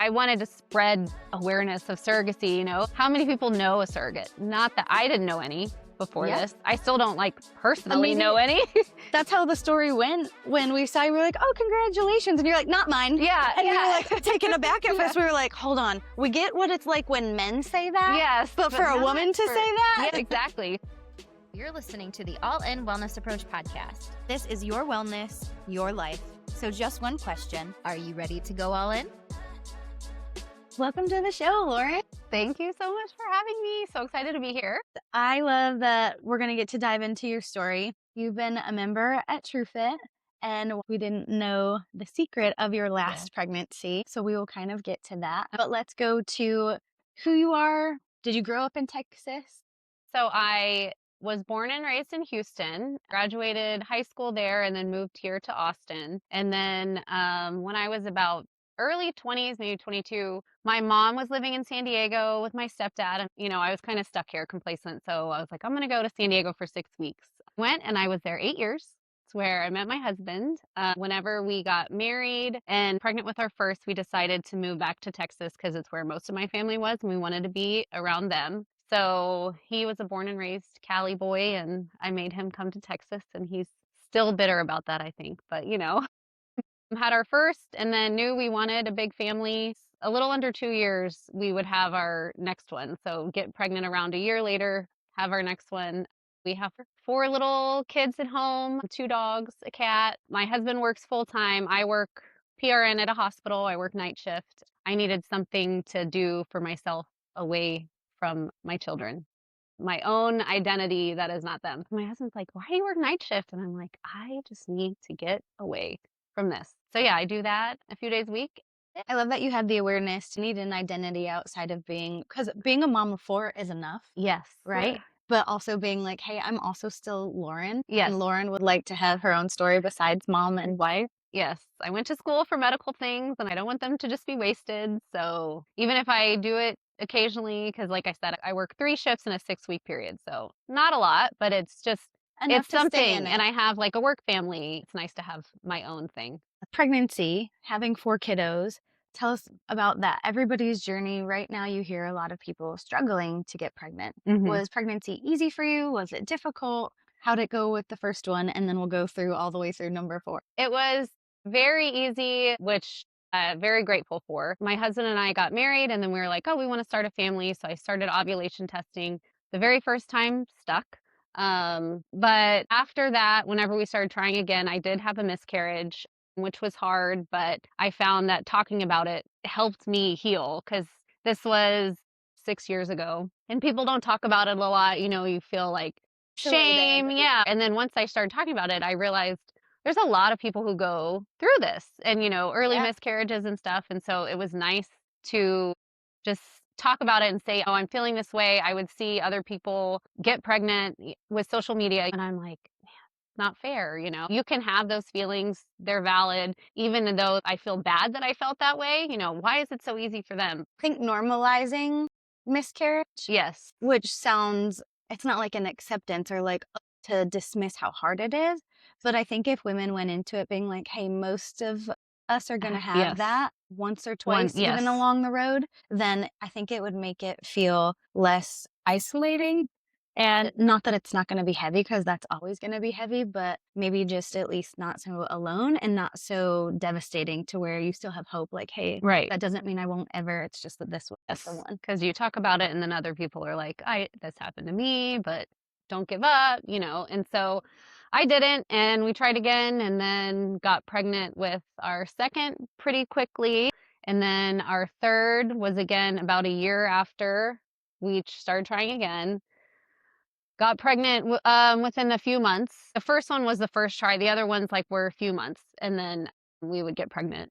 I wanted to spread awareness of surrogacy, How many people know a surrogate? Not that I didn't know any before this. I still don't personally know any. That's how the story went when we saw you. We were like, oh, congratulations. And you're like, not mine. Yeah. And we were like taken aback at first. We were like, hold on. We get what it's like when men say that. Yes. But for a woman to say that? Yeah, exactly. You're listening to the All In Wellness Approach podcast. This is your wellness, your life. So just one question. Are you ready to go all in? Welcome to the show, Lauren. Thank you so much for having me. So excited to be here. I love that we're going to get to dive into your story. You've been a member at TrueFit, and we didn't know the secret of your last pregnancy. So we will kind of get to that. But let's go to who you are. Did you grow up in Texas? So I was born and raised in Houston, graduated high school there, and then moved here to Austin. And then when I was about early 20s, maybe 22, my mom was living in San Diego with my stepdad. And, I was kind of stuck here, complacent. So I was like, I'm going to go to San Diego for 6 weeks. I went and I was there 8 years. It's where I met my husband. Whenever we got married and pregnant with our first, we decided to move back to Texas because it's where most of my family was. And we wanted to be around them. So he was a born and raised Cali boy, and I made him come to Texas. And he's still bitter about that, I think. But, had our first and then knew we wanted a big family. A little under 2 years, we would have our next one. So get pregnant around a year later, have our next one. We have 4 little kids at home, 2 dogs, a cat. My husband works full time. I work PRN at a hospital. I work night shift. I needed something to do for myself away from my children. My own identity that is not them. My husband's like, why do you work night shift? And I'm like, I just need to get away from this. So yeah, I do that a few days a week. I love that you had the awareness to need an identity outside of because being a mom of 4 is enough. Yes. Right? Yeah. But also being like, hey, I'm also still Lauren. Yes. And Lauren would like to have her own story besides mom and wife. Yes. I went to school for medical things and I don't want them to just be wasted. So even if I do it occasionally, because like I said, I work 3 shifts in a 6-week period. So not a lot, but it's just enough it's something. And I have a work family. It's nice to have my own thing. Pregnancy, having 4 kiddos. Tell us about that. Everybody's journey. Right now, you hear a lot of people struggling to get pregnant. Mm-hmm. Was pregnancy easy for you? Was it difficult? How'd it go with the first one? And then we'll go through all the way through number 4. It was very easy, which very grateful for. My husband and I got married, and then we were like, oh, we want to start a family. So I started ovulation testing. The very first time stuck. But after that, whenever we started trying again, I did have a miscarriage, which was hard, but I found that talking about it helped me heal because this was 6 years ago and people don't talk about it a lot. You feel like shame. Yeah. And then once I started talking about it, I realized there's a lot of people who go through this and, early miscarriages and stuff. And so it was nice to just talk about it and say, oh, I'm feeling this way. I would see other people get pregnant with social media. And I'm like, not fair, You can have those feelings. They're valid. Even though I feel bad that I felt that way, why is it so easy for them? I think normalizing miscarriage. Yes. Which sounds, it's not like an acceptance or to dismiss how hard it is. But I think if women went into it being like, hey, most of us are going to have that once or twice, even along the road, then I think it would make it feel less isolating. And not that it's not going to be heavy, because that's always going to be heavy, but maybe just at least not so alone and not so devastating to where you still have hope. Like, hey, that doesn't mean I won't ever. It's just that this was the one. Because you talk about it and then other people are like, this happened to me, but don't give up, And so I didn't. And we tried again and then got pregnant with our second pretty quickly. And then our third was again about a year after we started trying again. Got pregnant within a few months. The first one was the first try. The other ones were a few months, and then we would get pregnant.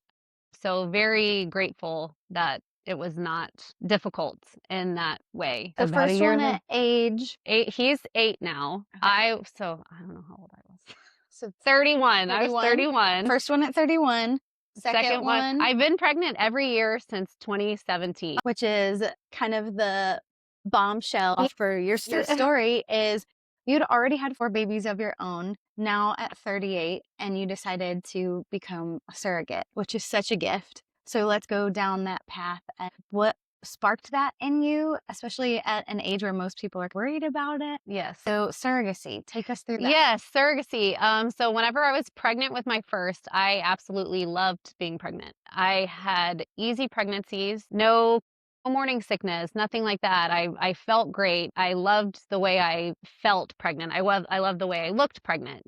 So very grateful that it was not difficult in that way. The first one at age 8. He's 8 now. Okay. So I don't know how old I was. So 31. I was 31. First one at 31. Second one. I've been pregnant every year since 2017. Which is kind of the bombshell for your story is you'd already had 4 babies of your own, now at 38, and you decided to become a surrogate, which is such a gift. So let's go down that path. And what sparked that in you, especially at an age where most people are worried about it? Yes. So surrogacy, take us through that. Yes, surrogacy. So whenever I was pregnant with my first, I absolutely loved being pregnant. I had easy pregnancies, no morning sickness, nothing like that. I felt great. I loved the way I felt pregnant. I loved the way I looked pregnant.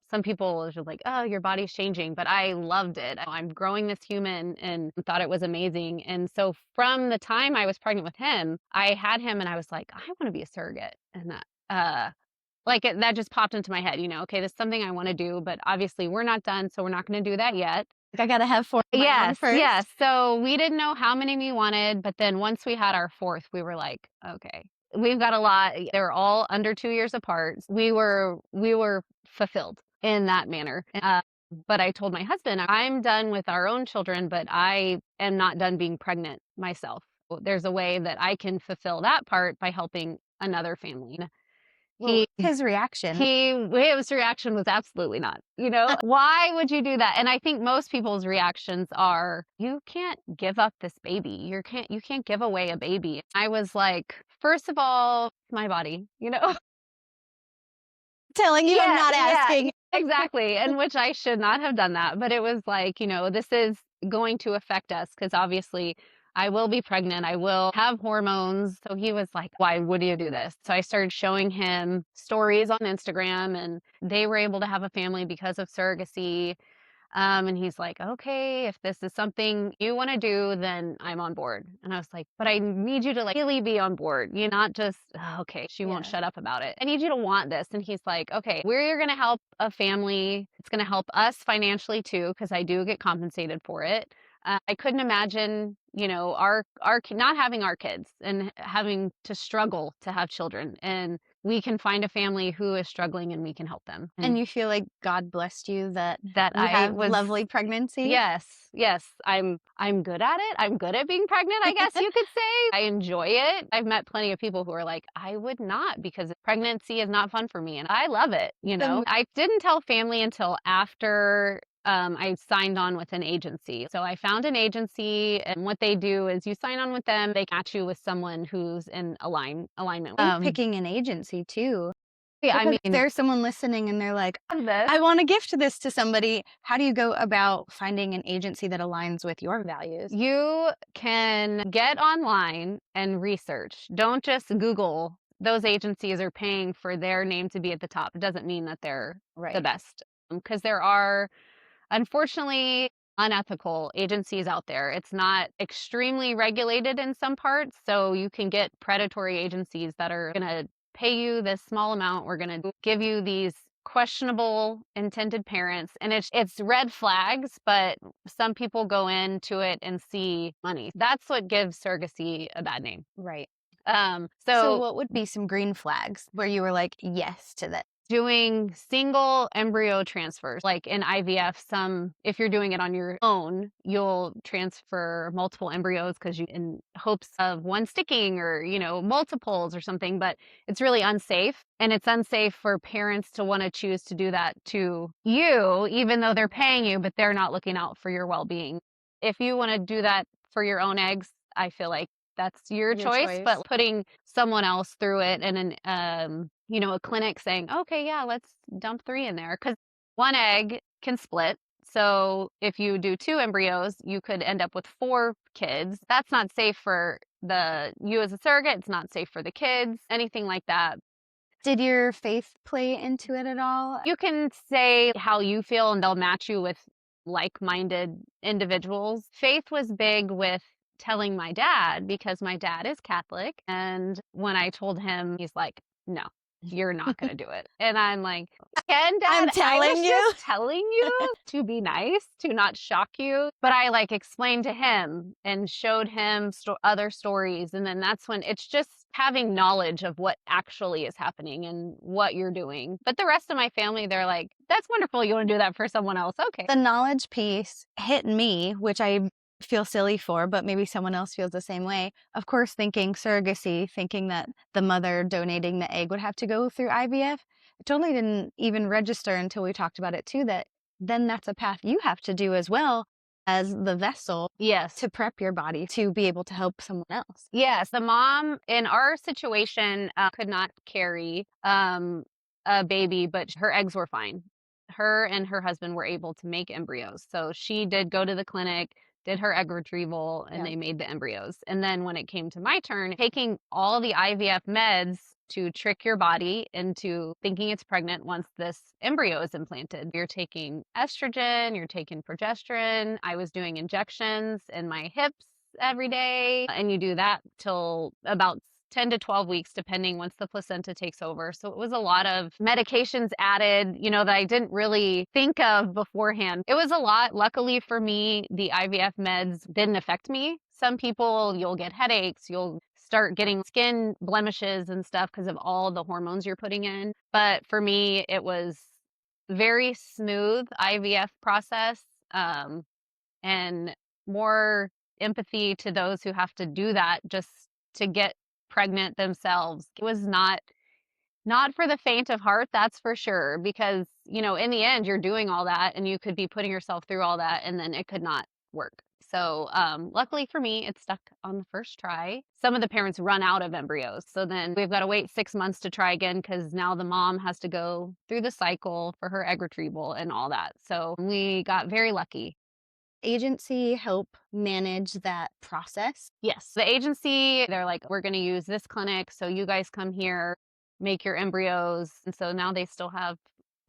Some people are just like, oh, your body's changing, but I loved it. I'm growing this human and thought it was amazing. And so from the time I was pregnant with him, I had him and I was like, I want to be a surrogate. And that just popped into my head, okay, this is something I want to do, but obviously we're not done, so we're not going to do that yet. I got to have 4 of my own first. Yes. So we didn't know how many we wanted, but then once we had our fourth, we were like, okay, we've got a lot. They're all under 2 years apart. We were fulfilled in that manner. But I told my husband, I'm done with our own children, but I am not done being pregnant myself. There's a way that I can fulfill that part by helping another family. Well, his reaction. His reaction was absolutely not. Why would you do that? And I think most people's reactions are, you can't give up this baby. You can't give away a baby. I was like, first of all, my body, Telling you I'm not asking. Exactly. And which I should not have done that. But it was like, this is going to affect us because obviously I will be pregnant. I will have hormones. So he was like, why would you do this? So I started showing him stories on Instagram and they were able to have a family because of surrogacy. And he's like, okay, if this is something you want to do, then I'm on board. And I was like, but I need you to really be on board. You're not just, "Oh, okay, she won't shut up about it. I need you to want this." And he's like, okay, we're going to help a family. It's going to help us financially too, because I do get compensated for it. I couldn't imagine, our not having our kids and having to struggle to have children. And we can find a family who is struggling and we can help them. And you feel like God blessed you that I have lovely pregnancy? Yes. I'm good at it. I'm good at being pregnant, I guess you could say. I enjoy it. I've met plenty of people who are like, I would not because pregnancy is not fun for me. And I love it. I didn't tell family until after I signed on with an agency. So I found an agency and what they do is you sign on with them. They match you with someone who's in alignment. Picking an agency too. Yeah, because if there's someone listening and they're like, I want to gift this to somebody. How do you go about finding an agency that aligns with your values? You can get online and research. Don't just Google. Those agencies are paying for their name to be at the top. It doesn't mean that they're the best. Because there are, unfortunately, unethical agencies out there. It's not extremely regulated in some parts. So you can get predatory agencies that are going to pay you this small amount. We're going to give you these questionable intended parents. And it's red flags, but some people go into it and see money. That's what gives surrogacy a bad name. Right. So what would be some green flags where you were like, yes to that? Doing single embryo transfers, like in IVF, if you're doing it on your own, you'll transfer multiple embryos because you in hopes of one sticking or, multiples or something, but it's really unsafe. And it's unsafe for parents to want to choose to do that to you, even though they're paying you, but they're not looking out for your well-being. If you want to do that for your own eggs, I feel like that's your choice, but putting someone else through it and a clinic saying, okay, yeah, let's dump 3 in there because one egg can split. So if you do 2 embryos, you could end up with 4 kids. That's not safe for you as a surrogate. It's not safe for the kids, anything like that. Did your faith play into it at all? You can say how you feel and they'll match you with like-minded individuals. Faith was big with telling my dad because my dad is Catholic. And when I told him, he's like, no, you're not going to do it. And I'm like, Dad, I'm telling you. Just telling you to be nice, to not shock you. But I explained to him and showed him other stories. And then that's when it's just having knowledge of what actually is happening and what you're doing. But the rest of my family, they're like, that's wonderful. You want to do that for someone else. Okay. The knowledge piece hit me, which I feel silly for, but maybe someone else feels the same way. Of course, thinking surrogacy, thinking that the mother donating the egg would have to go through IVF. It totally didn't even register until we talked about it too, that then that's a path you have to do as well. as the vessel Yes. to prep your body to be able to help someone else. Yes, the mom in our situation could not carry a baby, but her eggs were fine. Her and her husband were able to make embryos. So she did go to the clinic, did her egg retrieval, and Yeah. they made the embryos. And then when it came to my turn, taking all the IVF meds to trick your body into thinking it's pregnant once this embryo is implanted. You're taking estrogen, you're taking progesterone. I was doing injections in my hips every day, and you do that till about 10 to 12 weeks, depending once the placenta takes over. So it was a lot of medications added, that I didn't really think of beforehand. It was a lot. Luckily for me, the IVF meds didn't affect me. Some people, you'll get headaches, you'll start getting skin blemishes and stuff because of all the hormones you're putting in. But for me, it was very smooth IVF process, and more empathy to those who have to do that just to get pregnant themselves. It was not for the faint of heart, that's for sure, because, in the end, you're doing all that and you could be putting yourself through all that and then it could not work. So, luckily for me, it stuck on the first try. Some of the parents run out of embryos. So then we've got to wait 6 months to try again because now the mom has to go through the cycle for her egg retrieval and all that. So we got very lucky. Agency help manage that process? Yes. The agency, they're like, we're going to use this clinic. So you guys come here, make your embryos. And so now they still have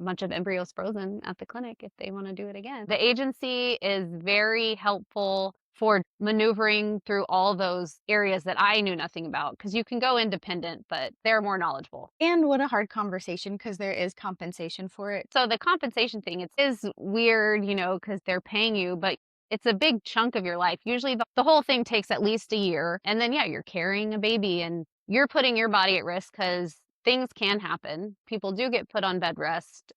a bunch of embryos frozen at the clinic if they want to do it again. The agency is very helpful for maneuvering through all those areas that I knew nothing about because you can go independent, but they're more knowledgeable. And what a hard conversation because there is compensation for it. So the compensation thing, it is weird, because they're paying you, but it's a big chunk of your life. Usually the whole thing takes at least a year. And then, yeah, you're carrying a baby and you're putting your body at risk because things can happen. People do get put on bed rest.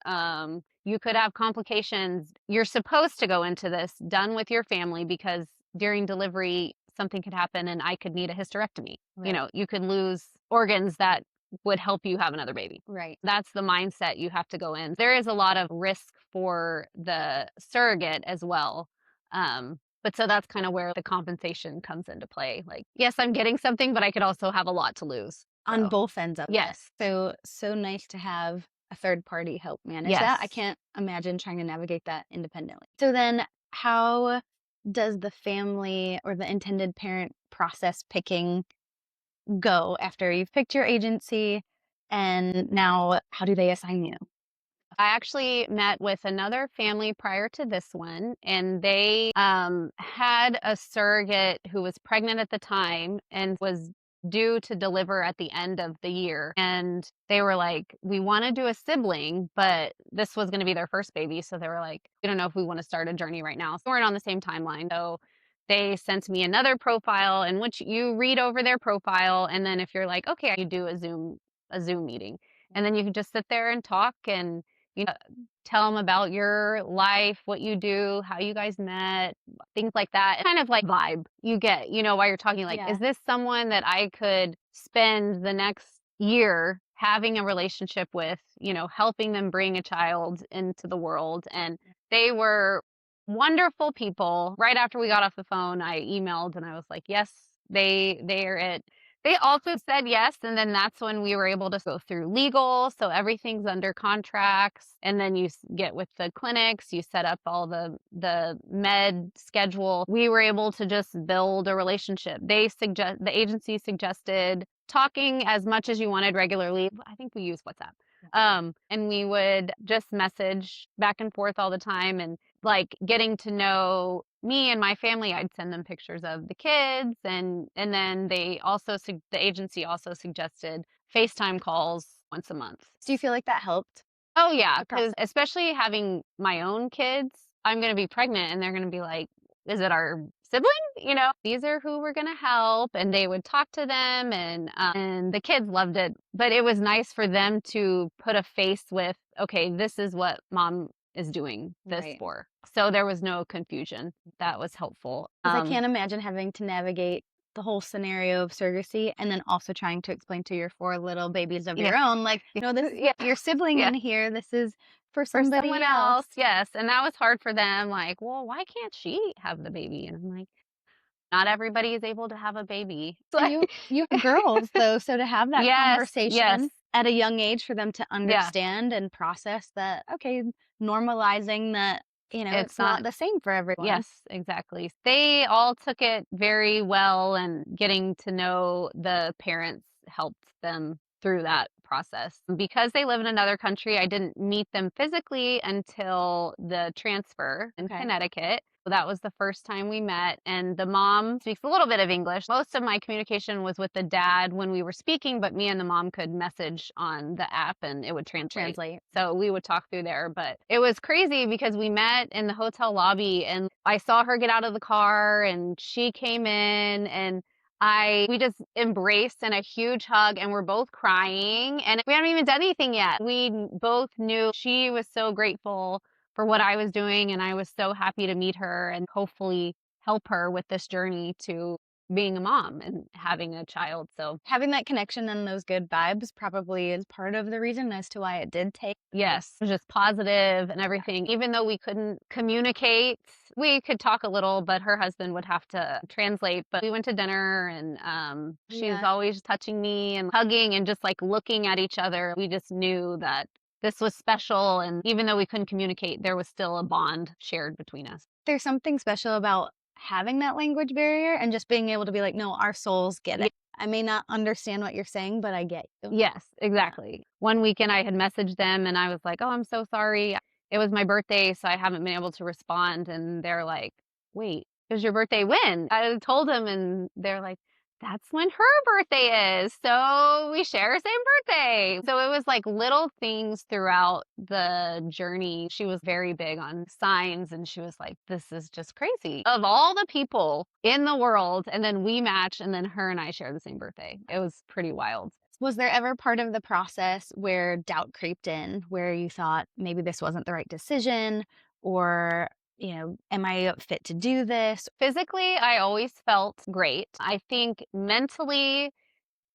You could have complications. You're supposed to go into this done with your family because during delivery, something could happen and I could need a hysterectomy. Right. You could lose organs that would help you have another baby. Right. That's the mindset you have to go in. There is a lot of risk for the surrogate as well. But so that's kind of where the compensation comes into play. Like, yes, I'm getting something, but I could also have a lot to lose. On So, both ends of it. yes. So nice to have a third party help manage Yes. that. I can't imagine trying to navigate that independently. So then how does the family or the intended parent process picking go after you've picked your agency, and now how do they assign you? I actually met with another family prior to this one, and they had a surrogate who was pregnant at the time and was due to deliver at the end of the year. And they were like, we want to do a sibling, but this was going to be their first baby. So they were like, we don't know if we want to start a journey right now. So we're on the same timeline. So they sent me another profile in which you read over their profile. And then if you're like, okay, you do a Zoom meeting. And then you can just sit there and talk and tell them about your life, what you do, how you guys met, things like that. It's kind of like vibe you get, while you're talking, like, Yeah. is this someone that I could spend the next year having a relationship with, helping them bring a child into the world? And they were wonderful people. Right after we got off the phone, I emailed and I was like, yes, they are it. They also said yes, and then that's when we were able to go through legal, so everything's under contracts, and then you get with the clinics, you set up all the med schedule. We were able to just build a relationship. The agency suggested talking as much as you wanted regularly. I think we use WhatsApp. And we would just message back and forth all the time and like getting to know me and my family. I'd send them pictures of the kids, and then the agency also suggested FaceTime calls once a month. Do you feel like that helped? Oh yeah, because especially having my own kids, I'm going to be pregnant and they're going to be like, is it our sibling? These are who we're going to help. And they would talk to them, and the kids loved it. But it was nice for them to put a face with, okay, this is what mom is doing this Right. for. So there was no confusion. That was helpful. 'Cause I can't imagine having to navigate the whole scenario of surrogacy and then also trying to explain to your 4 little babies of your own, like, this is Yeah. your sibling Yeah. in here. This is for for somebody someone else. else. Yes. And that was hard for them. Like, well, why can't she have the baby? And I'm like, not everybody is able to have a baby. It's And like, you have girls, though, so to have that yes, yes, conversation at a young age for them to yeah. understand and process that, okay, normalizing that, It's it's not not. the same for everyone. Yes, exactly. They all took it very well, and getting to know the parents helped them through that process. Because they live in another country, I didn't meet them physically until the transfer in Okay. Connecticut. So that was the first time we met, and the mom speaks a little bit of English. Most of my communication was with the dad when we were speaking, but me and the mom could message on the app and it would translate. Translate. So we would talk through there, but it was crazy because we met in the hotel lobby and I saw her get out of the car and she came in and we just embraced in a huge hug and we're both crying and we haven't even done anything yet. We both knew she was so grateful for what I was doing and I was so happy to meet her and hopefully help her with this journey to being a mom and having a child. So Having that connection and those good vibes probably is part of the reason as to why it did take. yes, it was just positive and everything. Even though we couldn't communicate, we could talk a little, but her husband would have to translate. But we went to dinner and she was Yeah. always touching me and hugging and just like looking at each other. We just knew that this was special. And even though we couldn't communicate, there was still a bond shared between us. There's something special about having that language barrier and just being able to be like, no, our souls get it. I may not understand what you're saying, but I get you. Yes, exactly. One weekend I had messaged them and I was like, "Oh, I'm so sorry. It was my birthday, so I haven't been able to respond." And they're like, "Wait, it was your birthday when?" I told them and they're like, "That's when her birthday is. So we share the same birthday." So it was like little things throughout the journey. She was very big on signs and she was like, "This is just crazy. Of all the people in the world, and then we match and then her and I share the same birthday." It was pretty wild. Was there ever part of the process where doubt creeped in, where you thought maybe this wasn't the right decision or, am I fit to do this? Physically, I always felt great. I think mentally,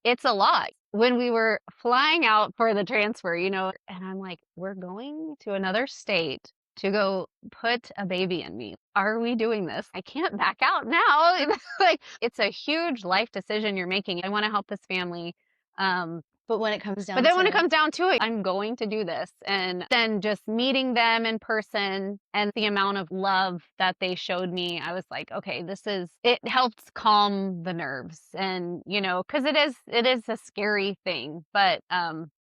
it's a lot. When we were flying out for the transfer, and I'm like, we're going to another state to go put a baby in me. Are we doing this? I can't back out now. Like, it's a huge life decision you're making. I want to help this family. Um, But when it comes But down then when it to comes down to it, I'm going to do this. And then just meeting them in person and the amount of love that they showed me, I was like, okay, it helps calm the nerves. And, because it is a scary thing, but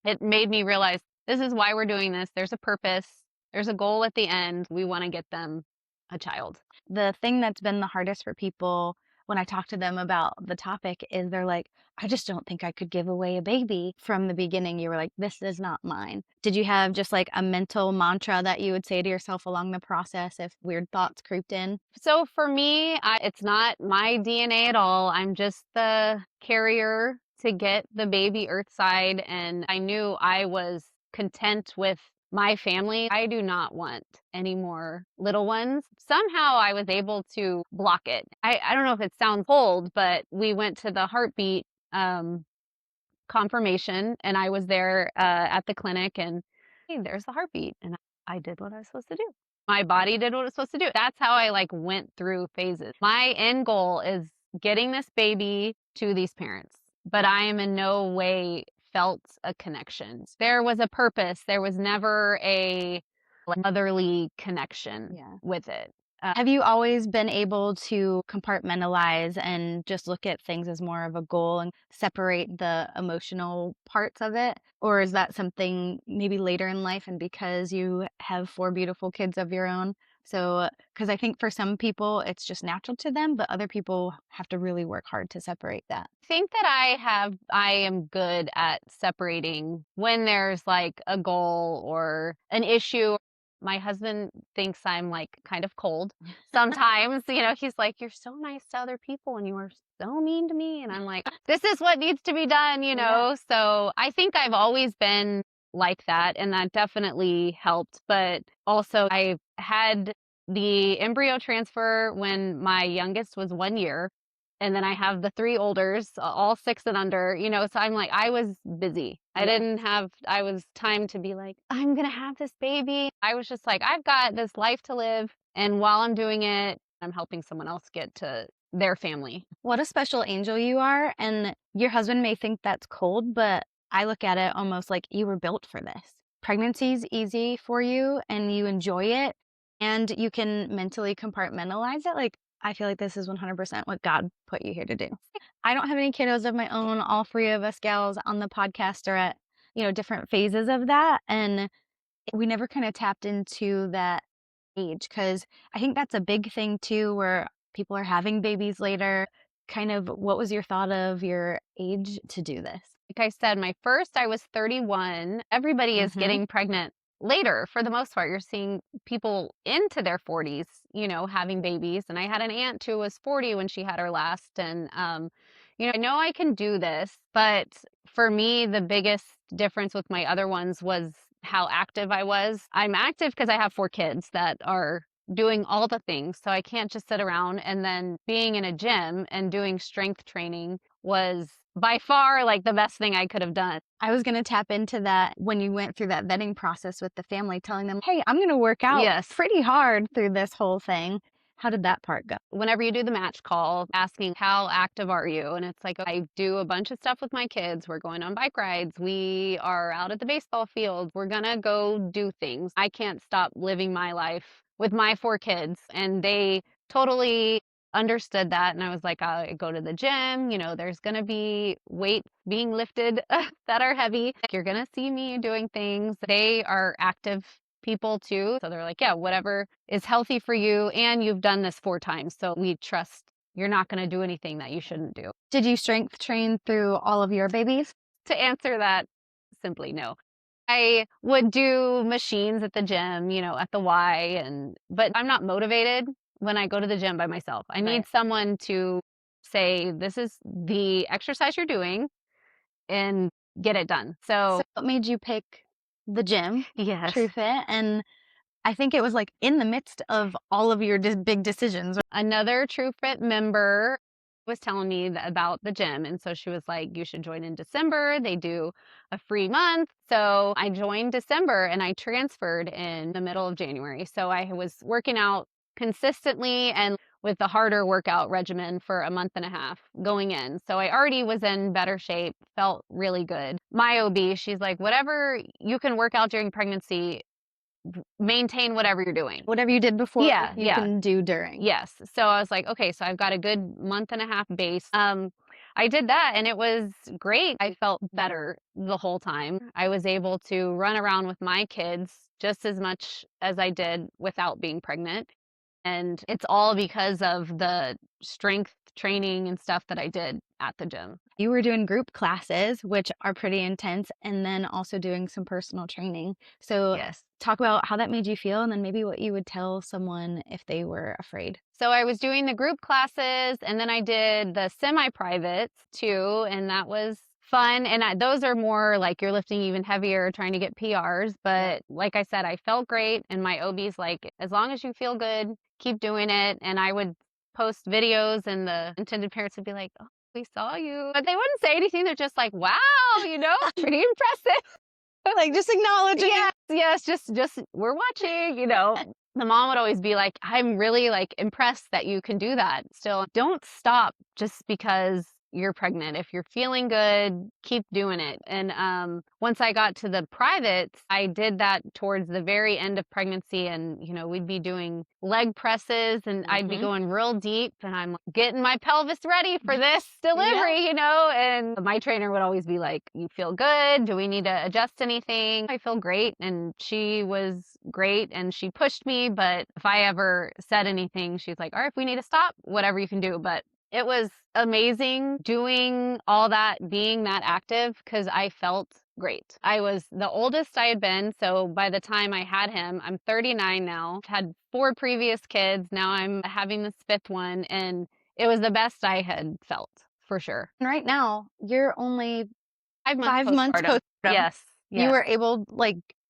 it made me realize this is why we're doing this. There's a purpose, there's a goal at the end. We want to get them a child. the thing that's been the hardest for people when I talk to them about the topic is they're like, I just don't think I could give away a baby. From the beginning, you were like, this is not mine. Did you have just like a mental mantra that you would say to yourself along the process if weird thoughts creeped in? So for me, it's not my DNA at all. I'm just the carrier to get the baby earthside. And I knew I was content with my family. I do not want any more little ones. Somehow I was able to block it. I don't know if it sounds bold, but we went to the heartbeat um, confirmation and I was there at the clinic and hey, there's the heartbeat. And I did what I was supposed to do. My body did what it was supposed to do. That's how I like went through phases. My end goal is getting this baby to these parents, but I am in no way felt a connection. There was a purpose. There was never a motherly connection with it. Have you always been able to compartmentalize and just look at things as more of a goal and separate the emotional parts of it? Or is that something maybe later in life and because you have 4 beautiful kids of your own? So, because I think for some people it's just natural to them, but other people have to really work hard to separate that. I think that I am good at separating when there's like a goal or an issue. My husband thinks I'm like kind of cold. Sometimes, he's like, you're so nice to other people and you are so mean to me. And I'm like, this is what needs to be done. Yeah. So I think I've always been like that. And that definitely helped. But also, I had the embryo transfer when my youngest was 1 year. And then I have the 3 olders, all 6 and under, so I'm like, I was busy. I was time to be like, I'm gonna have this baby. I was just like, I've got this life to live. And while I'm doing it, I'm helping someone else get to their family. What a special angel you are. And your husband may think that's cold, but I look at it almost like you were built for this. Pregnancy's easy for you and you enjoy it and you can mentally compartmentalize it. Like, I feel like this is 100% what God put you here to do. I don't have any kiddos of my own. All 3 of us gals on the podcast are at, different phases of that. And we never kind of tapped into that age because I think that's a big thing too, where people are having babies later. Kind of what was your thought of your age to do this? Like I said, my first, I was 31. Everybody is getting pregnant later for the most part. You're seeing people into their 40s, having babies. And I had an aunt who was 40 when she had her last. And, I know I can do this, but for me, the biggest difference with my other ones was how active I was. I'm active because I have 4 kids that are doing all the things. So I can't just sit around. And then being in a gym and doing strength training was by far like the best thing I could have done. I was going to tap into that when you went through that vetting process with the family, telling them, hey, I'm going to work out pretty hard through this whole thing. How did that part go? Whenever you do the match call, asking how active are you? And it's like, I do a bunch of stuff with my kids. We're going on bike rides. We are out at the baseball field. We're going to go do things. I can't stop living my life with my 4 kids. And they totally understood that. And I was like, I go to the gym, there's going to be weights being lifted that are heavy. You're going to see me doing things. They are active people too. So they're like, yeah, whatever is healthy for you. And you've done this 4 times. So we trust you're not going to do anything that you shouldn't do. Did you strength train through all of your babies? To answer that, simply no. I would do machines at the gym, at the Y, but I'm not motivated when I go to the gym by myself. I need someone to say, this is the exercise you're doing and get it done. So what made you pick the gym? Yes. TrueFit. And I think it was like in the midst of all of your big decisions. Another TrueFit member was telling me about the gym. And so she was like, you should join in December. They do a free month. So I joined December and I transferred in the middle of January. So I was working out consistently and with the harder workout regimen for a month and a half going in. So I already was in better shape, felt really good. My OB, she's like, whatever you can work out during pregnancy, maintain whatever you're doing. Whatever you did before, you can do during. Yes. So I was like, okay, so I've got a good month and a half base. I did that and it was great. I felt better the whole time. I was able to run around with my kids just as much as I did without being pregnant. And it's all because of the strength training and stuff that I did at the gym. You were doing group classes, which are pretty intense, and then also doing some personal training. So talk about how that made you feel and then maybe what you would tell someone if they were afraid. So I was doing the group classes and then I did the semi-privates too. And that was fun. And those are more like you're lifting even heavier, trying to get PRs. But like I said, I felt great. And my OB's like, as long as you feel good, keep doing it. And I would post videos and the intended parents would be like, oh, we saw you. But they wouldn't say anything. They're just like, wow, pretty impressive. Like just acknowledging. Yes, just we're watching, The mom would always be like, I'm really like impressed that you can do that. Still, don't stop just because you're pregnant. If you're feeling good, keep doing it. And once I got to the privates, I did that towards the very end of pregnancy. And, we'd be doing leg presses and I'd be going real deep and I'm getting my pelvis ready for this delivery, and my trainer would always be like, you feel good? Do we need to adjust anything? I feel great. And she was great and she pushed me. But if I ever said anything, she's like, all right, if we need to stop, whatever you can do. But it was amazing doing all that, being that active, because I felt great. I was the oldest I had been. So by the time I had him, I'm 39 now. I've had 4 previous kids. Now I'm having this 5th one. And it was the best I had felt, for sure. And right now, you're only 5 months postpartum. Yes. You were able,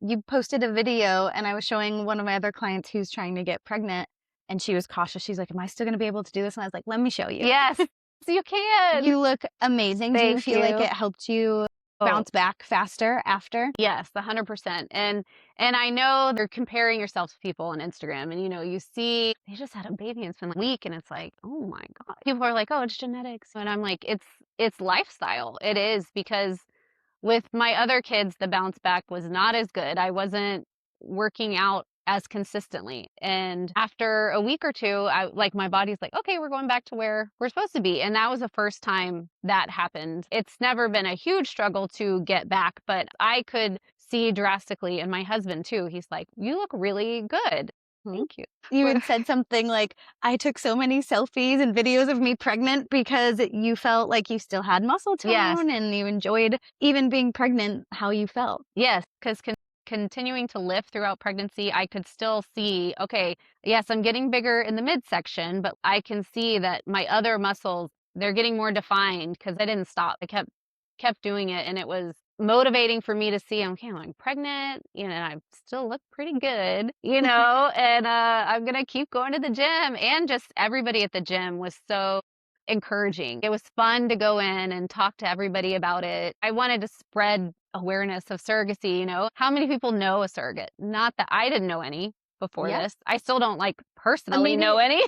you posted a video and I was showing one of my other clients who's trying to get pregnant. And she was cautious. She's like, am I still going to be able to do this? And I was like, let me show you. Yes. You can. You look amazing. Do you Thank feel like you. it helped you Oh, bounce back faster after? yes, 100%. And I know they're comparing yourself to people on Instagram, and you see they just had a baby and it's been like a week, and it's like, oh my God. People are like, oh, it's genetics. And I'm like, it's lifestyle. It is, because with my other kids, the bounce back was not as good. I wasn't working out as consistently. And after a week or two, my body's like, okay, we're going back to where we're supposed to be. And that was the first time that happened. It's never been a huge struggle to get back, but I could see drastically, and my husband too. He's like, you look really good. Hmm? Thank you. You had said something like, I took so many selfies and videos of me pregnant because you felt like you still had muscle Yes. tone and you enjoyed even being pregnant, how you felt. Yes, because continuing to lift throughout pregnancy, I could still see, okay, yes, I'm getting bigger in the midsection, but I can see that my other muscles, they're getting more defined because I didn't stop. I kept doing it, and it was motivating for me to see, okay, I'm pregnant, and I still look pretty good, and I'm gonna keep going to the gym. And just everybody at the gym was so encouraging. It was fun to go in and talk to everybody about it. I wanted to spread awareness of surrogacy. How many people know a surrogate? Not that I didn't know any before Yeah. this. I still don't personally know any.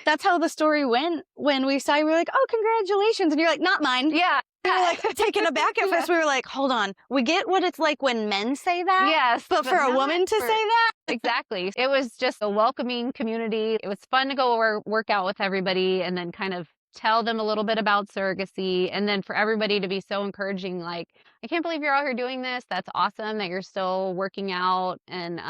That's how the story went when we saw you. We were like, oh, congratulations. And you're like, not mine. Yeah. We were like taken aback at Yeah. first. We were like, hold on. We get what it's like when men say that. Yes. But for a not woman to for- say that? Exactly. It was just a welcoming community. It was fun to go work out with everybody and then kind of tell them a little bit about surrogacy. And then for everybody to be so encouraging, like, I can't believe you're out here doing this. That's awesome that you're still working out. And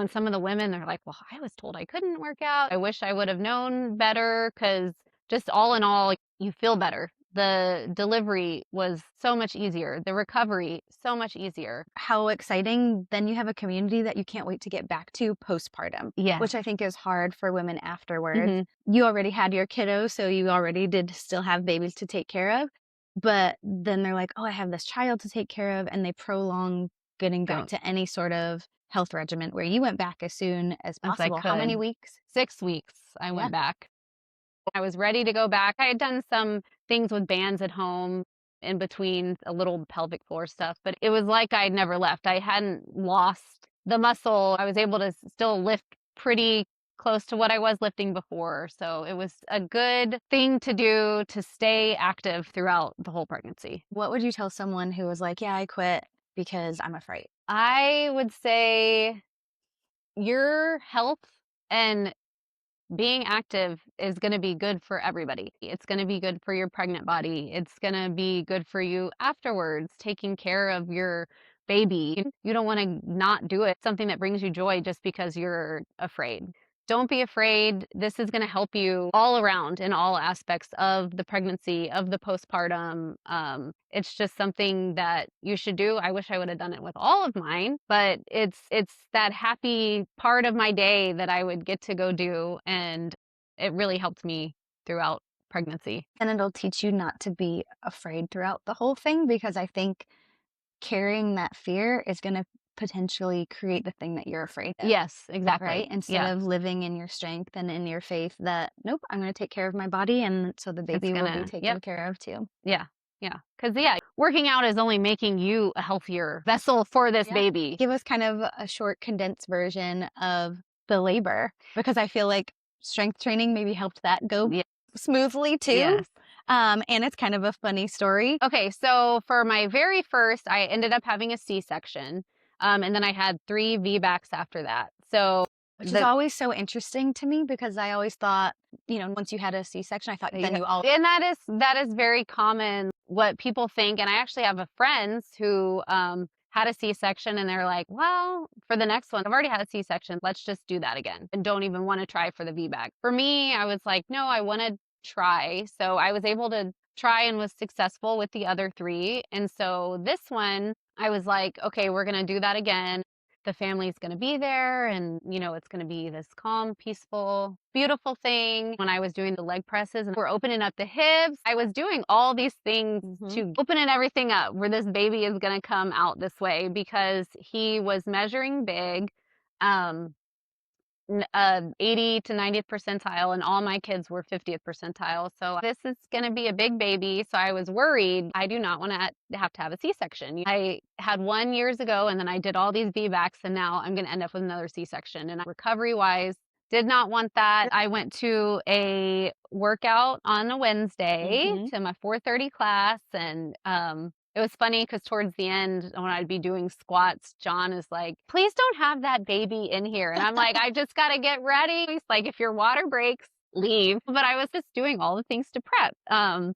some of the women, they're like, well, I was told I couldn't work out. I wish I would have known better, because just all in all, you feel better. The delivery was so much easier. The recovery, so much easier. How exciting. Then you have a community that you can't wait to get back to postpartum. Yes. Which I think is hard for women afterwards. Mhm. You already had your kiddo, so you already did still have babies to take care of. But then they're like, oh, I have this child to take care of. And they prolong getting back Don't. to any sort of health regimen where you went back as soon as As I possible. How many could. weeks? 6 weeks I went back. I was ready to go back. I had done some things with bands at home in between, a little pelvic floor stuff, but it was like I'd never left. I hadn't lost the muscle. I was able to still lift pretty close to what I was lifting before. So it was a good thing to do to stay active throughout the whole pregnancy. What would you tell someone who was like, yeah, I quit because I'm afraid? I would say your health and being active is going to be good for everybody. It's going to be good for your pregnant body. It's going to be good for you afterwards, taking care of your baby. You don't want to not do it, something that brings you joy just because you're afraid. Don't be afraid. This is going to help you all around in all aspects of the pregnancy, of the postpartum. It's just something that you should do. I wish I would have done it with all of mine, but it's that happy part of my day that I would get to go do, and it really helped me throughout pregnancy. And it'll teach you not to be afraid throughout the whole thing, because I think carrying that fear is going to potentially create the thing that you're afraid of. Yes, exactly. Right? Instead of living in your strength and in your faith that, nope, I'm going to take care of my body. And so the baby will be taken care of too. Yeah. Yeah. Because, working out is only making you a healthier vessel for this baby. Give us kind of a short, condensed version of the labor, because I feel like strength training maybe helped that go smoothly too. Yes. And it's kind of a funny story. Okay, so for my very first, I ended up having a C-section, and then I had 3 VBACs after that. So, which is always so interesting to me, because I always thought, once you had a C-section, I thought then you always... And that is very common, what people think. And I actually have friends who had a C-section, and they're like, well, for the next one, I've already had a C-section. Let's just do that again, and don't even want to try for the VBAC. For me, I was like, no, I want to try. So I was able to try and was successful with the other 3. And so this one, I was like, okay, we're going to do that again. The family's going to be there, and it's going to be this calm, peaceful, beautiful thing. When I was doing the leg presses and we're opening up the hips, I was doing all these things to opening everything up, where this baby is going to come out this way, because he was measuring big. 80 to 90th percentile, and all my kids were 50th percentile. So this is going to be a big baby. So I was worried. I do not want to have a C-section. I had one years ago, and then I did all these VBACs, and now I'm going to end up with another C-section. And recovery-wise, did not want that. I went to a workout on a Wednesday to my 4:30 class, and it was funny because towards the end, when I'd be doing squats, John is like, please don't have that baby in here. And I'm like, I just got to get ready. He's like, if your water breaks, leave. But I was just doing all the things to prep.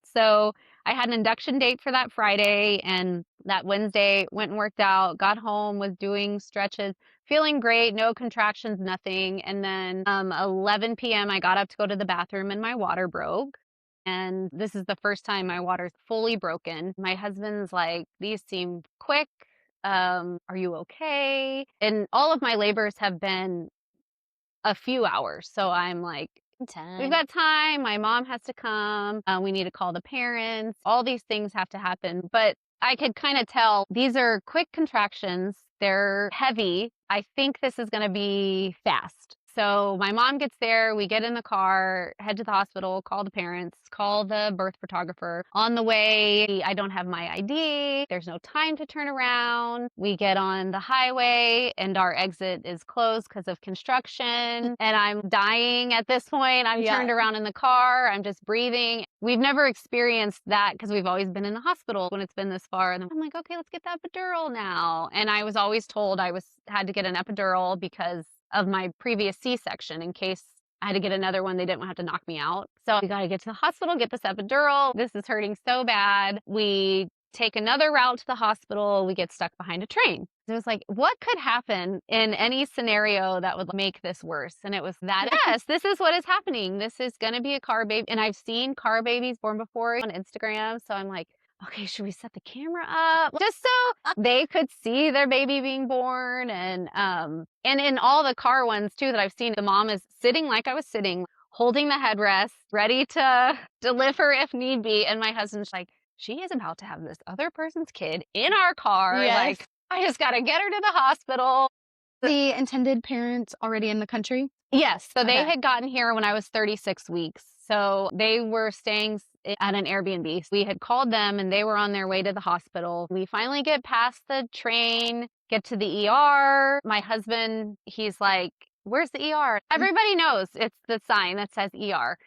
So I had an induction date for that Friday, and that Wednesday went and worked out, got home, was doing stretches, feeling great, no contractions, nothing. And then 11 p.m., I got up to go to the bathroom and my water broke. And this is the first time my water's fully broken. My husband's like, these seem quick. Are you okay? And all of my labors have been a few hours. So I'm like, we've got time. My mom has to come. We need to call the parents. All these things have to happen. But I could kind of tell these are quick contractions. They're heavy. I think this is going to be fast. So my mom gets there, we get in the car, head to the hospital, call the parents, call the birth photographer. On the way, I don't have my ID. There's no time to turn around. We get on the highway and our exit is closed because of construction. And I'm dying at this point. I'm turned around in the car. I'm just breathing. We've never experienced that because we've always been in the hospital when it's been this far. And I'm like, okay, let's get the epidural now. And I was always told I had to get an epidural because of my previous C-section in case I had to get another one. They didn't have to knock me out. So we got to get to the hospital, get this epidural. This is hurting so bad. We take another route to the hospital. We get stuck behind a train. It was like, what could happen in any scenario that would make this worse? And it was that, yes, this is what is happening. This is going to be a car baby. And I've seen car babies born before on Instagram. So I'm like, okay, should we set the camera up just so they could see their baby being born? And in all the car ones too that I've seen, the mom is sitting like I was sitting, holding the headrest, ready to deliver if need be. And my husband's like, she is about to have this other person's kid in our car. Yes. Like, I just got to get her to the hospital. The intended parents already in the country? Yes. So they had gotten here when I was 36 weeks. So they were staying at an Airbnb. We had called them and they were on their way to the hospital. We finally get past the train, get to the ER. My husband, he's like, where's the ER? Everybody knows it's the sign that says ER.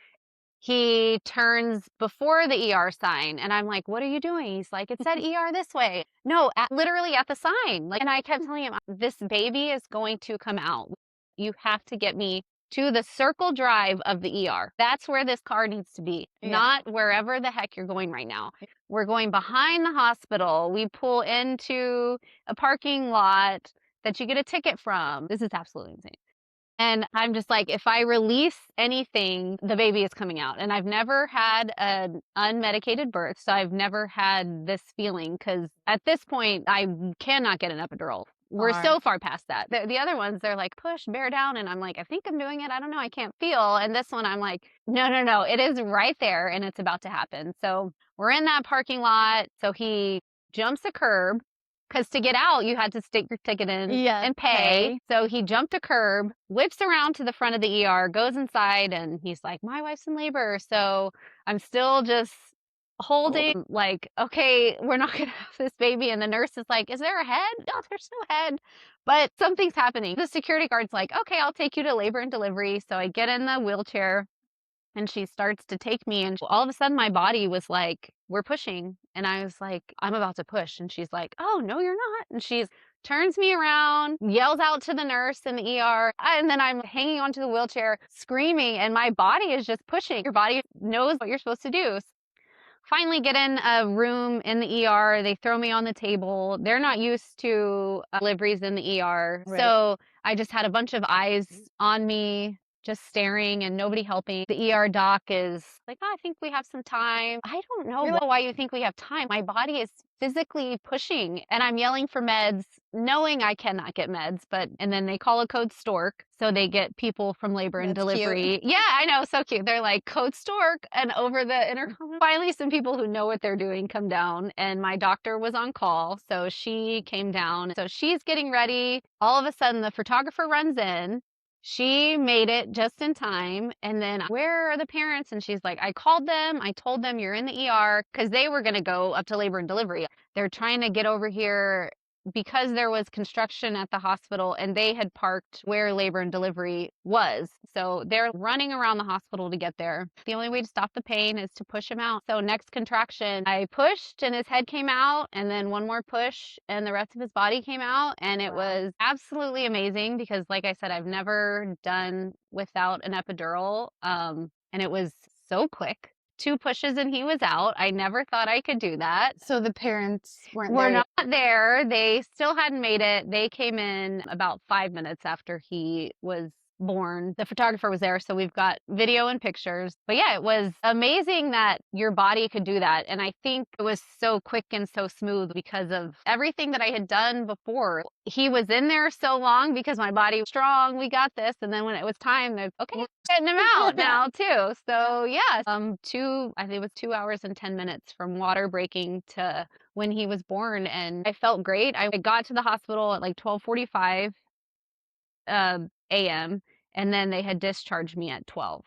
He turns before the ER sign and I'm like, what are you doing? He's like, it said ER this way. No, literally at the sign. And I kept telling him, this baby is going to come out. You have to get me to the circle drive of the ER. That's where this car needs to be, not wherever the heck you're going right now. We're going behind the hospital. We pull into a parking lot that you get a ticket from. This is absolutely insane. And I'm just like, if I release anything, the baby is coming out. And I've never had an unmedicated birth, so I've never had this feeling because at this point, I cannot get an epidural. We're so far past that. The other ones, they're like, push, bear down. And I'm like, I think I'm doing it. I don't know. I can't feel. And this one, I'm like, no. It is right there and it's about to happen. So we're in that parking lot. So he jumps a curb because to get out, you had to stick your ticket in and pay. So he jumped a curb, whips around to the front of the ER, goes inside, and he's like, my wife's in labor. So I'm still just holding like, okay, we're not going to have this baby. And the nurse is like, is there a head? No, there's no head. But something's happening. The security guard's like, okay, I'll take you to labor and delivery. So I get in the wheelchair and she starts to take me. And all of a sudden my body was like, we're pushing. And I was like, I'm about to push. And she's like, oh, no, you're not. And she turns me around, yells out to the nurse in the ER. And then I'm hanging onto the wheelchair screaming. And my body is just pushing. Your body knows what you're supposed to do. Finally get in a room in the ER. They throw me on the table. They're not used to deliveries in the ER. Right. So I just had a bunch of eyes on me, just staring and nobody helping. The ER doc is like, oh, I think we have some time. I don't know why you think we have time. My body is physically pushing and I'm yelling for meds, knowing I cannot get meds. And then they call a code stork. So they get people from labor and delivery. Cute. Yeah, I know. So cute. They're like, code stork. And over the intercom, finally, some people who know what they're doing come down. And my doctor was on call. So she came down. So she's getting ready. All of a sudden, the photographer runs in. She made it just in time. And then, where are the parents? And she's like, I called them. I told them you're in the ER because they were going to go up to labor and delivery. They're trying to get over here because there was construction at the hospital and they had parked where labor and delivery was. So they're running around the hospital to get there. The only way to stop the pain is to push him out. So next contraction, I pushed and his head came out, and then one more push and the rest of his body came out. And it was absolutely amazing because, like I said, I've never done without an epidural. And it was so quick. 2 pushes and he was out. I never thought I could do that. So the parents were not there. They still hadn't made it. They came in about 5 minutes after he was born. The photographer was there, so we've got video and pictures. But yeah, it was amazing that your body could do that. And I think it was so quick and so smooth because of everything that I had done before. He was in there so long because my body was strong. We got this. And then when it was time, they're okay, getting him out now too. So yeah, I think it was 2 hours and 10 minutes from water breaking to when he was born, and I felt great. I got to the hospital at like 12:45 a.m. and then they had discharged me at 12.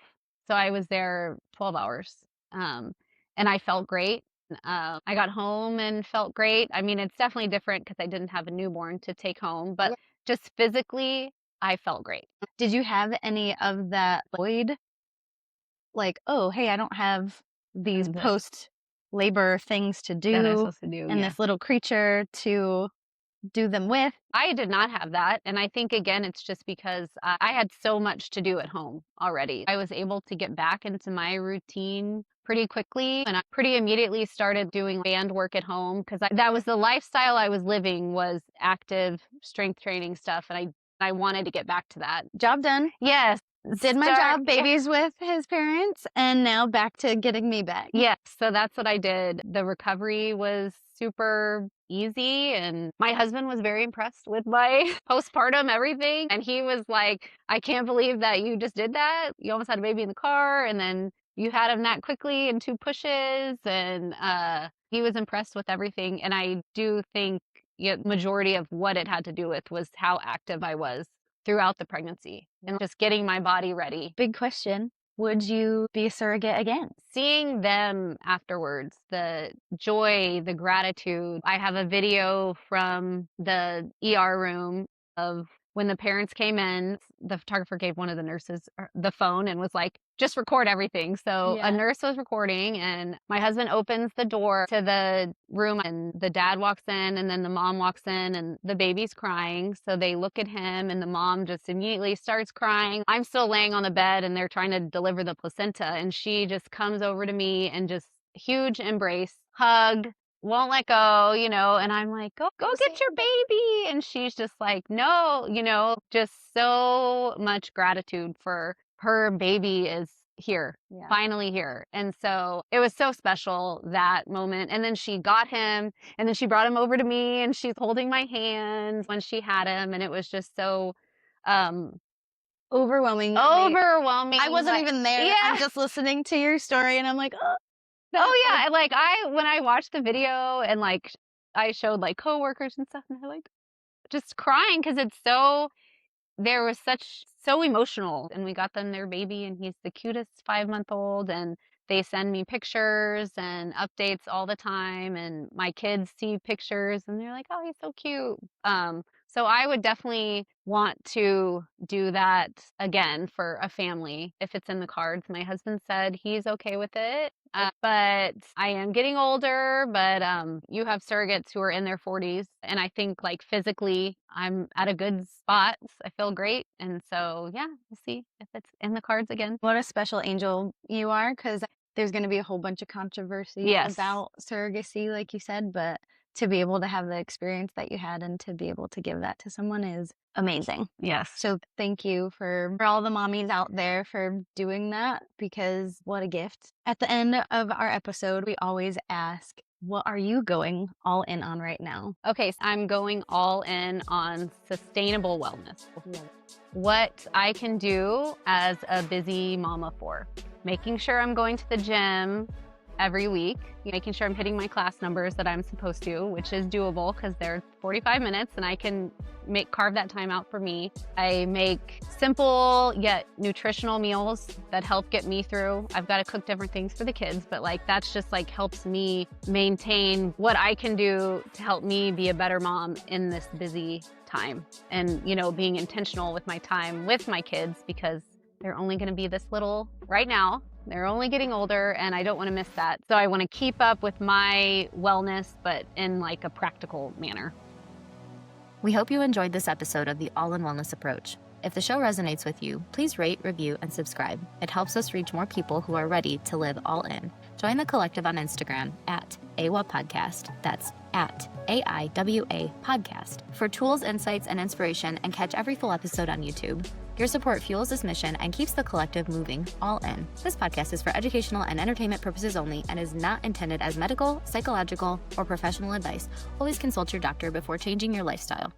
So I was there 12 hours. And I felt great. I got home and felt great. I mean, it's definitely different because I didn't have a newborn to take home, but just physically, I felt great. Did you have any of that void? Like, oh, hey, I don't have these post-labor things to do, that I'm supposed to do, and this little creature to do them with. I did not have that. And I think, again, it's just because I had so much to do at home already. I was able to get back into my routine pretty quickly, and I pretty immediately started doing band work at home because that was the lifestyle I was living, was active strength training stuff. And I wanted to get back to that. Job done. Yes. Did my job, babies with his parents, and now back to getting me back. Yes, so that's what I did. The recovery was super easy, and my husband was very impressed with my postpartum everything. And he was like, I can't believe that you just did that. You almost had a baby in the car, and then you had him that quickly in 2 pushes. And he was impressed with everything. And I do think majority of what it had to do with was how active I was throughout the pregnancy and just getting my body ready. Big question. Would you be a surrogate again? Seeing them afterwards, the joy, the gratitude. I have a video from the ER room of when the parents came in. The photographer gave one of the nurses the phone and was like, just record everything. So a nurse was recording, and my husband opens the door to the room, and the dad walks in, and then the mom walks in, and the baby's crying. So they look at him, and the mom just immediately starts crying. I'm still laying on the bed, and they're trying to deliver the placenta, and she just comes over to me and just huge embrace, hug, won't let go, and I'm like, go get your baby. And she's just like, no, just so much gratitude for her baby is here, finally here. And so it was so special, that moment. And then she got him, and then she brought him over to me, and she's holding my hands when she had him. And it was just so overwhelming. I wasn't even there. Yeah. I'm just listening to your story, and I'm like, oh. Oh yeah, like when I watched the video, and like I showed like coworkers and stuff, and they're like just crying because it's so emotional. And we got them their baby, and he's the cutest 5-month-old, and they send me pictures and updates all the time, and my kids see pictures and they're like, oh, he's so cute. So I would definitely want to do that again for a family if it's in the cards. My husband said he's okay with it. But I am getting older, but you have surrogates who are in their 40s. And I think like physically I'm at a good spot. I feel great. And so, yeah, we'll see if it's in the cards again. What a special angel you are, because there's going to be a whole bunch of controversy about surrogacy, like you said, but to be able to have the experience that you had and to be able to give that to someone is amazing. Yes. So thank you for all the mommies out there for doing that, because what a gift. At the end of our episode, we always ask, what are you going all in on right now? Okay, so I'm going all in on sustainable wellness. What I can do as a busy mama for. Making sure I'm going to the gym every week, making sure I'm hitting my class numbers that I'm supposed to, which is doable because they're 45 minutes and I can carve that time out for me. I make simple yet nutritional meals that help get me through. I've got to cook different things for the kids, but that's just helps me maintain what I can do to help me be a better mom in this busy time. And, being intentional with my time with my kids, because they're only going to be this little right now. They're only getting older and I don't want to miss that. So I want to keep up with my wellness, but in a practical manner. We hope you enjoyed this episode of the All-in Wellness Approach. If the show resonates with you, please rate, review, and subscribe. It helps us reach more people who are ready to live all in. Join the collective on Instagram at AWA Podcast. That's at AIWA Podcast for tools, insights, and inspiration, and catch every full episode on YouTube. Your support fuels this mission and keeps the collective moving all in. This podcast is for educational and entertainment purposes only and is not intended as medical, psychological, or professional advice. Always consult your doctor before changing your lifestyle.